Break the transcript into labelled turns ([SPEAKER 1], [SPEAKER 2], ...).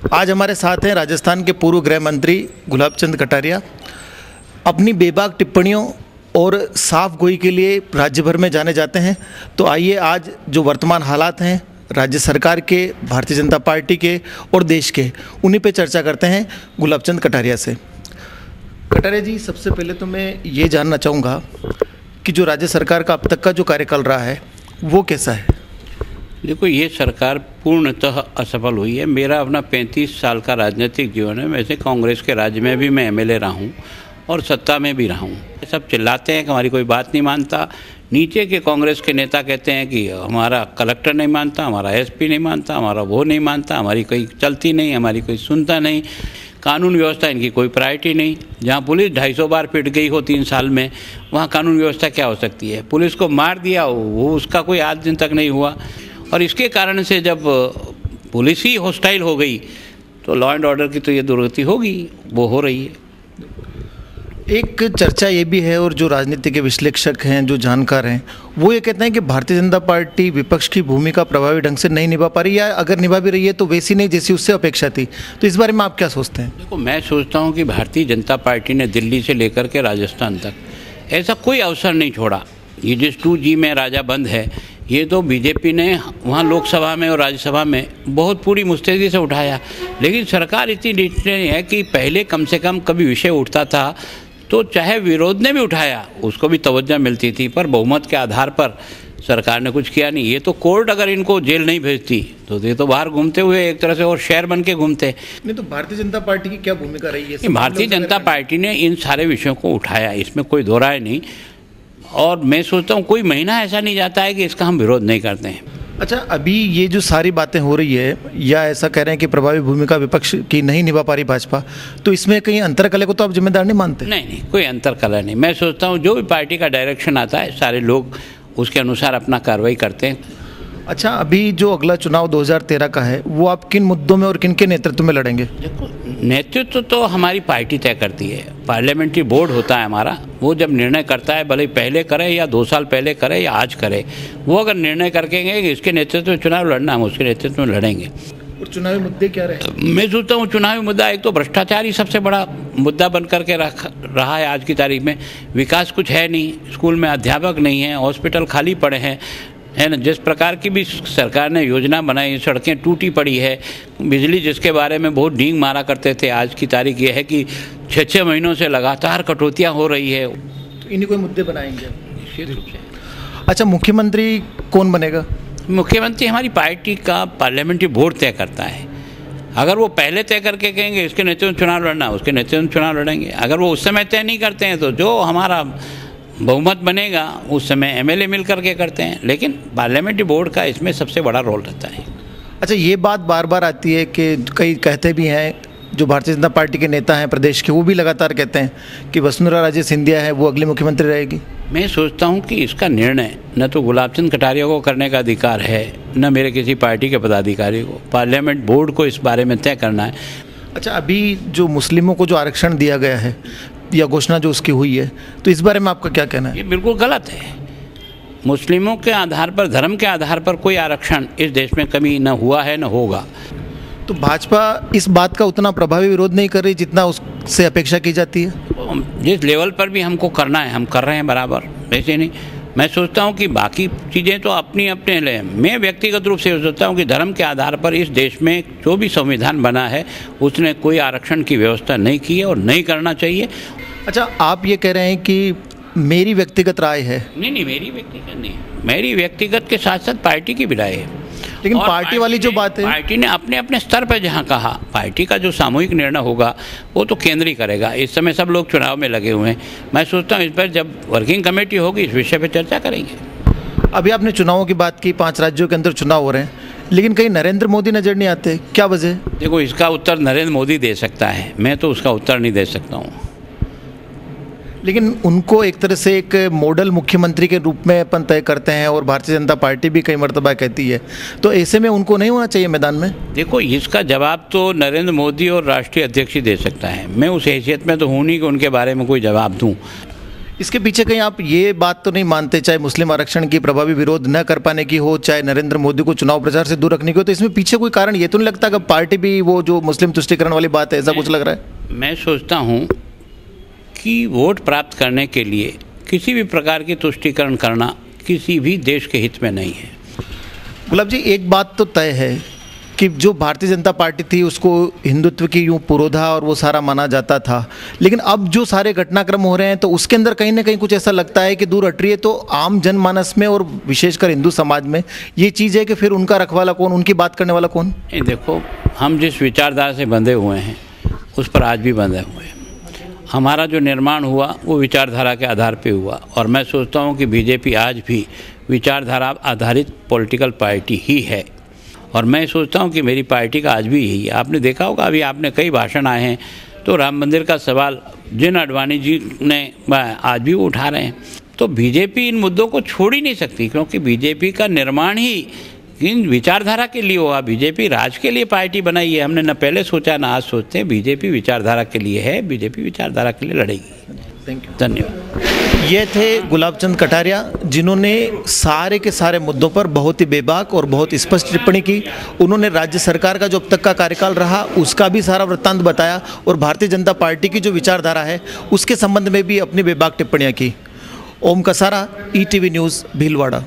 [SPEAKER 1] आज हमारे साथ हैं राजस्थान के पूर्व गृह मंत्री गुलाब चंद कटारिया। अपनी बेबाक टिप्पणियों और साफ गोई के लिए राज्य भर में जाने जाते हैं। तो आइए आज जो वर्तमान हालात हैं राज्य सरकार के, भारतीय जनता पार्टी के और देश के, उन्हीं पे चर्चा करते हैं गुलाब चंद कटारिया से। कटारिया जी, सबसे पहले तो मैं ये जानना चाहूँगा कि जो राज्य सरकार का अब तक का जो कार्यकाल रहा है वो कैसा है?
[SPEAKER 2] देखो, ये सरकार पूर्णतः असफल हुई है। मेरा अपना 35 साल का राजनीतिक जीवन है। वैसे कांग्रेस के राज्य में भी मैं एमएलए रहा हूँ और सत्ता में भी रहा हूँ। सब चिल्लाते हैं कि हमारी कोई बात नहीं मानता। नीचे के कांग्रेस के नेता कहते हैं कि हमारा कलेक्टर नहीं मानता, हमारा एसपी नहीं मानता, हमारा वो नहीं मानता, हमारी कोई चलती नहीं, हमारी कोई सुनता नहीं, कानून व्यवस्था इनकी कोई प्रायोरिटी नहीं। जहाँ पुलिस 250 बार पिट गई हो 3 साल में, वहाँ कानून व्यवस्था क्या हो सकती है? पुलिस को मार दिया वो उसका कोई आज दिन तक नहीं हुआ। और इसके कारण से जब पुलिस ही हॉस्टाइल हो गई तो लॉ एंड ऑर्डर की तो ये दुर्गति होगी, वो हो रही है।
[SPEAKER 1] एक चर्चा ये भी है, और जो राजनीति के विश्लेषक हैं, जो जानकार हैं, वो ये कहते हैं कि भारतीय जनता पार्टी विपक्ष की भूमिका प्रभावी ढंग से नहीं निभा पा रही, या अगर निभा भी रही है तो वैसी नहीं जैसी उससे अपेक्षा थी। तो इस बारे में आप क्या सोचते हैं?
[SPEAKER 2] देखो, मैं सोचता हूँ कि भारतीय जनता पार्टी ने दिल्ली से लेकर के राजस्थान तक ऐसा कोई अवसर नहीं छोड़ा। ये जिस 2G में राजा बंद है, ये तो बीजेपी ने वहाँ लोकसभा में और राज्यसभा में बहुत पूरी मुस्तैदी से उठाया। लेकिन सरकार इतनी निश्चय है कि पहले कम से कम कभी विषय उठता था तो चाहे विरोध ने भी उठाया उसको भी तवज्जो मिलती थी, पर बहुमत के आधार पर सरकार ने कुछ किया नहीं। ये तो कोर्ट अगर इनको जेल नहीं भेजती तो ये तो बाहर घूमते हुए एक तरह से और शहर बन के घूमते।
[SPEAKER 1] नहीं तो भारतीय जनता पार्टी की क्या भूमिका रही है?
[SPEAKER 2] भारतीय जनता पार्टी ने इन सारे विषयों को उठाया, इसमें कोई दो राय नहीं। और मैं सोचता हूँ कोई महीना ऐसा नहीं जाता है कि इसका हम विरोध नहीं करते हैं।
[SPEAKER 1] अच्छा, अभी ये जो सारी बातें हो रही है, या ऐसा कह रहे हैं कि प्रभावी भूमिका विपक्ष की नहीं निभा पा रही भाजपा, तो इसमें कहीं अंतरकलह को तो आप जिम्मेदार नहीं मानते?
[SPEAKER 2] नहीं, कोई अंतरकलह नहीं। मैं सोचता हूँ जो भी पार्टी का डायरेक्शन आता है सारे लोग उसके अनुसार अपना कार्रवाई करते हैं।
[SPEAKER 1] अच्छा, अभी जो अगला चुनाव 2013 का है, वो आप किन मुद्दों में और किन के नेतृत्व में लड़ेंगे?
[SPEAKER 2] देखो, नेतृत्व तो हमारी पार्टी तय करती है। पार्लियामेंट्री बोर्ड होता है हमारा, वो जब निर्णय करता है, भले पहले करे या 2 साल पहले करे या आज करे, वो अगर निर्णय करके गए कि इसके नेतृत्व में चुनाव लड़ना, हम उसके नेतृत्व में लड़ेंगे।
[SPEAKER 1] और चुनावी मुद्दे क्या रहे?
[SPEAKER 2] मैं सोचता हूँ चुनावी मुद्दा एक तो भ्रष्टाचार ही सबसे बड़ा मुद्दा बन करके रहा है आज की तारीख में। विकास कुछ है नहीं, स्कूल में अध्यापक नहीं है, हॉस्पिटल खाली पड़े हैं, है ना। जिस प्रकार की भी सरकार ने योजना बनाई, सड़कें टूटी पड़ी है, बिजली जिसके बारे में बहुत डींग मारा करते थे, आज की तारीख ये है कि 6-6 महीनों से लगातार कटौतियाँ हो रही है।
[SPEAKER 1] तो इन्हीं कोई मुद्दे बनाएंगे निश्चित रूप से। अच्छा, मुख्यमंत्री कौन बनेगा?
[SPEAKER 2] मुख्यमंत्री हमारी पार्टी का पार्लियामेंट्री बोर्ड तय करता है। अगर वो पहले तय करके कहेंगे इसके नेतृत्व में चुनाव लड़ना, उसके नेतृत्व में चुनाव लड़ेंगे। अगर वो उस समय तय नहीं करते हैं तो जो हमारा बहुमत बनेगा उस समय एमएलए मिल करके करते हैं। लेकिन पार्लियामेंट्री बोर्ड का इसमें सबसे बड़ा रोल रहता है।
[SPEAKER 1] अच्छा, ये बात बार बार आती है कि कई कहते भी हैं, जो भारतीय जनता पार्टी के नेता हैं प्रदेश के, वो भी लगातार कहते हैं कि वसुंधरा राजे सिंधिया है वो अगली मुख्यमंत्री रहेगी। मैं
[SPEAKER 2] सोचता हूँ कि इसका निर्णय न तो गुलाब चंद कटारिया को करने का अधिकार है, न मेरे किसी पार्टी के पदाधिकारी को। पार्लियामेंट बोर्ड को इस बारे में तय करना है।
[SPEAKER 1] अच्छा, अभी जो मुस्लिमों को जो आरक्षण दिया गया है या घोषणा जो उसकी हुई है, तो इस बारे में आपका क्या कहना है?
[SPEAKER 2] ये बिल्कुल गलत है। मुस्लिमों के आधार पर, धर्म के आधार पर कोई आरक्षण इस देश में कभी न हुआ है न होगा।
[SPEAKER 1] तो भाजपा इस बात का उतना प्रभावी विरोध नहीं कर रही जितना उससे अपेक्षा की जाती है?
[SPEAKER 2] जिस लेवल पर भी हमको करना है हम कर रहे हैं बराबर, वैसे नहीं। मैं सोचता हूँ कि बाकी चीज़ें तो अपनी अपने ले। मैं व्यक्तिगत रूप से सोचता हूँ कि धर्म के आधार पर इस देश में जो भी संविधान बना है उसने कोई आरक्षण की व्यवस्था नहीं की है और नहीं करना चाहिए।
[SPEAKER 1] अच्छा, आप ये कह रहे हैं कि मेरी व्यक्तिगत राय है?
[SPEAKER 2] नहीं, मेरी व्यक्तिगत नहीं, मेरी व्यक्तिगत के साथ साथ पार्टी की भी राय है।
[SPEAKER 1] लेकिन पार्टी वाली जो बात है,
[SPEAKER 2] पार्टी ने अपने अपने स्तर पर जहाँ कहा, पार्टी का जो सामूहिक निर्णय होगा वो तो केंद्रीय करेगा। इस समय सब लोग चुनाव में लगे हुए हैं। मैं सोचता हूँ इस पर जब वर्किंग कमेटी होगी इस विषय पर चर्चा करेंगे।
[SPEAKER 1] अभी आपने चुनावों की बात की, 5 राज्यों के अंदर चुनाव हो रहे हैं, लेकिन कहीं नरेंद्र मोदी नजर नहीं आते, क्या वजह?
[SPEAKER 2] देखो, इसका उत्तर नरेंद्र मोदी दे सकता है, मैं तो उसका उत्तर नहीं दे सकता हूँ।
[SPEAKER 1] लेकिन उनको एक तरह से एक मॉडल मुख्यमंत्री के रूप में अपन तय करते हैं, और भारतीय जनता पार्टी भी कई मर्तबा कहती है, तो ऐसे में उनको नहीं होना चाहिए मैदान में?
[SPEAKER 2] देखो, इसका जवाब तो नरेंद्र मोदी और राष्ट्रीय अध्यक्ष ही दे सकता है। मैं उस हैसियत में तो हूँ नहीं कि उनके बारे में कोई जवाब दूँ।
[SPEAKER 1] इसके पीछे कहीं आप ये बात तो नहीं मानते, चाहे मुस्लिम आरक्षण की प्रभावी विरोध न कर पाने की हो, चाहे नरेंद्र मोदी को चुनाव प्रचार से दूर रखने की हो, तो इसमें पीछे कोई कारण ये तो नहीं लगता कि पार्टी भी वो जो मुस्लिम तुष्टीकरण वाली बात है, ऐसा कुछ लग रहा है?
[SPEAKER 2] मैं सोचता हूँ कि वोट प्राप्त करने के लिए किसी भी प्रकार की तुष्टीकरण करना किसी भी देश के हित में नहीं है।
[SPEAKER 1] गुलाब जी, एक बात तो तय है कि जो भारतीय जनता पार्टी थी उसको हिंदुत्व की यूँ पुरोधा और वो सारा माना जाता था, लेकिन अब जो सारे घटनाक्रम हो रहे हैं तो उसके अंदर कहीं ना कहीं कुछ ऐसा लगता है कि दूर हट रही है। तो आम जनमानस में और विशेषकर हिंदू समाज में ये चीज़ है कि फिर उनका रखवाला कौन, उनकी बात करने वाला कौन?
[SPEAKER 2] देखो, हम जिस विचारधारा से बंधे हुए हैं उस पर आज भी बंधे हुए हैं। हमारा जो निर्माण हुआ वो विचारधारा के आधार पे हुआ, और मैं सोचता हूँ कि बीजेपी आज भी विचारधारा आधारित पॉलिटिकल पार्टी ही है, और मैं सोचता हूँ कि मेरी पार्टी का आज भी यही है। आपने देखा होगा, अभी आपने कई भाषण आए हैं तो राम मंदिर का सवाल जिन अडवाणी जी ने आज भी वो उठा रहे हैं। तो बीजेपी इन मुद्दों को छोड़ ही नहीं सकती, क्योंकि बीजेपी का निर्माण ही इन विचारधारा के लिए हुआ। बीजेपी राज के लिए पार्टी बनाई है, हमने न पहले सोचा न आज सोचते हैं। बीजेपी विचारधारा के लिए है, बीजेपी विचारधारा के लिए लड़ेगी।
[SPEAKER 1] थैंक यू,
[SPEAKER 2] धन्यवाद।
[SPEAKER 1] ये थे गुलाब चंद कटारिया, जिन्होंने सारे के सारे मुद्दों पर बहुत ही बेबाक और बहुत स्पष्ट टिप्पणी की। उन्होंने राज्य सरकार का जो अब तक का कार्यकाल रहा उसका भी सारा वृत्तांत बताया, और भारतीय जनता पार्टी की जो विचारधारा है उसके संबंध में भी अपनी बेबाक टिप्पणियाँ की। ओम कसारा, ETV न्यूज़, भीलवाड़ा।